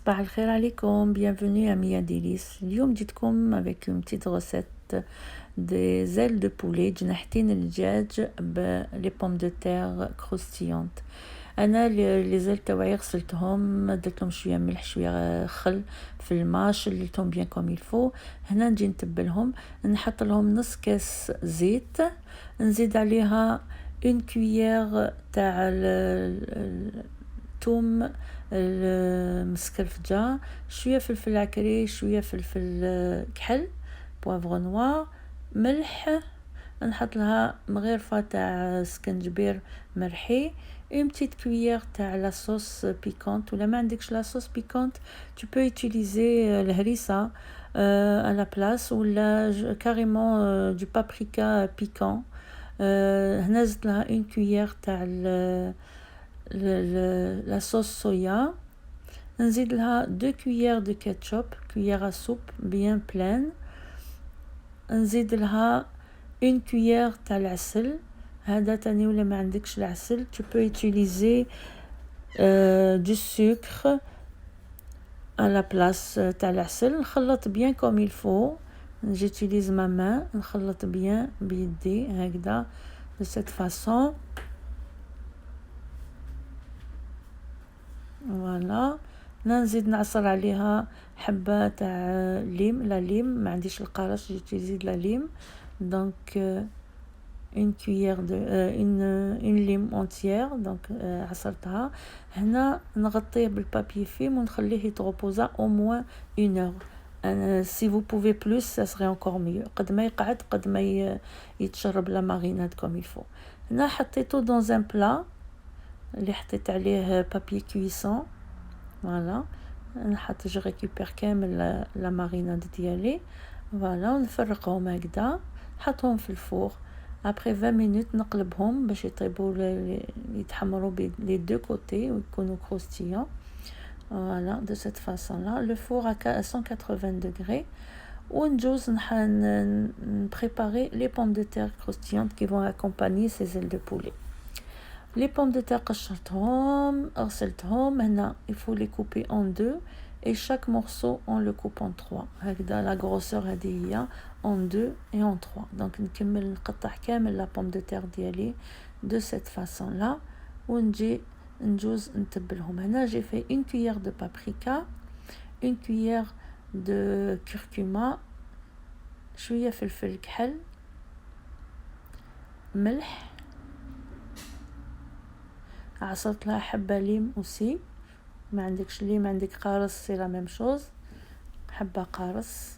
صباح الخير عليكم, bienvenue à Mia Délice. اليوم جيتكم avec une petite recette des ailes de poulet, جناحتين الدجاج les pommes de terre croustillantes. انا لي زيل تاوعي غسلتهم, درت لهم شويه ملح شويه خل في الماء, شللتهم بيان كوم يلفو. هنا نجي نتبلهم, نحط لهم نص كاس زيت, نزيد عليها une cuillère تاع الثوم المسكرفجة, شويه فلفل عكري, شويه فلفل كحل, بوافغ نوار, ملح, نحط لها مغرفه تاع سكنجبير مرحي, une petite cuillère تاع la sauce piquante. ولا ما عندكش la sauce piquante, tu peux utiliser الهريسه à la place, ولا carrément du paprika piquant. هنا زدت لها une cuillère تاع la sauce soya, نزيد لها 2 cuillères de ketchup, cuillère à soupe bien pleine, نزيد لها une cuillère تاع العسل. هذا تاني ولا ما عندكش العسل, tu peux utiliser du sucre à la place تاع العسل. نخلط bien comme il faut, j'utilise ma main, نخلط bien بيدي هكذا de cette façon. voilà, نزيد نعصر عليها حبه تاع ليم, لا ليم ما عنديش القرش, j'utilise de la lime, donc une cuillère de une lime entière, donc عصرتها. هنا نغطيه بالبابي فيلم ونخليه يتغوبوزا au moins 1 heure. si vous pouvez plus, ça serait encore mieux. قد ما يقعد قد ما يتشرب لا ماريناد comme il faut. هنا حطيته dans un plat اللي حطيت عليه بابي كويسون. voilà, نحط جو ريكوبير كامل لا ماريناد ديالي. voilà, ونفرقهم هكذا, نحطهم في الفور. après 20 minutes نقلبهم باش يطيبوا يتحمروا les deux côtés ويكونوا croustillants. voilà, de cette façon là, le four à 180 degrés. ونجوز préparer les pommes de terre croustillantes qui vont accompagner ces ailes de poulet. les pommes de terre قشرتهم, غسلتهم. هنا il faut les couper en deux et chaque morceau on le coupe en 3 هكذا. la grosseur هذه هي en 2 et en 3. donc نكمل نقطع كامل la pomme de terre ديالي de cette façon là, ونجي نجوز نتبلهم. هنا j'ai fait une cuillère de paprika, une cuillère de curcuma, شويه فلفل كحل, ملح, عصرت لها حبه ليم aussi. ما عندكش ليم, عندك قارص, سي لا ميم شوز, حبه قارص.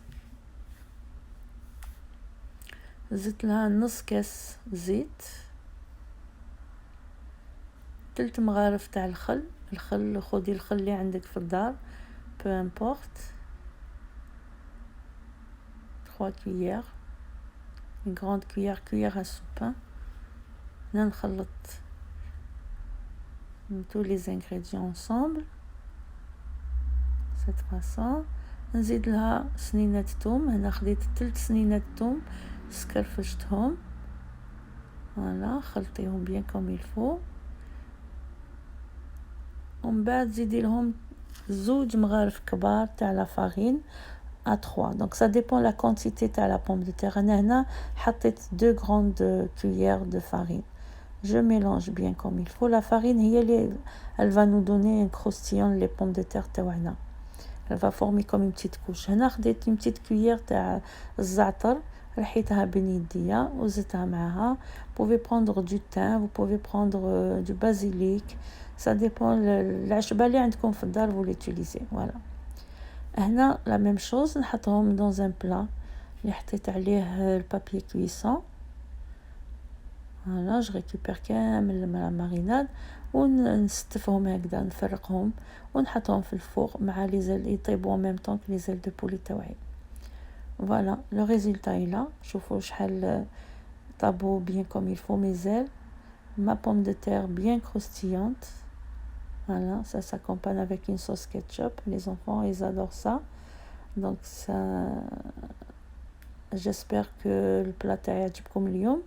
زدت لها نص كاس زيت, 3 مغارف تاع الخل, خدي الخل اللي عندك في الدار, peu importe. 3 cuillères, une grande cuillère à soupe. نخلط tous les ingrédients ensemble cette façon. نزيد لها سنينة توم. هنا خديت 3 سنينة توم, سكرفشتهم. voilà, خلطيهم bien comme il faut. ومن بعد زيدي لهم 2 مغارف كبار تاع لا فارين à 3. donc ça dépend la quantité تاع la pomme de terre. انا هنا حطيت 2 grandes cuillères de farine. je mélange bien comme il faut. la farine هي اللي elle va nous donner un croustillant les pommes de terre تاعنا. elle va former comme une petite couche. هنا خديت une petite cuillère تاع الزعتر, رحيتها بين يديا وزدتها معها. vous pouvez prendre du thym, vous pouvez prendre du basilic, ça dépend العشبة اللي عندكم في الدار vous l'utilisez. voilà, هنا la même chose, نحطهم dans un plat اللي حطيت عليه البابي كويسون. voilà, je récupère كامل la marinade ونستفهم هكذا, نفرقهم ونحطهم في الفور مع les ailes يطيبوا en même temps que les ailes de poulet تاوعي. voilà, le résultat est là. شوفوا شحال طابوا bien comme il faut mes ailes, ma pomme de terre bien croustillante. voilà, ça s'accompagne avec une sauce ketchup. les enfants ils adorent ça, donc ça j'espère que le plat يعجبكم اليوم.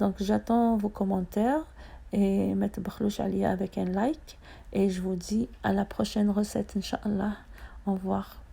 donc j'attends vos commentaires et ما تبخلوش عليا avec un like, et je vous dis à la prochaine recette Inch'Allah. au revoir.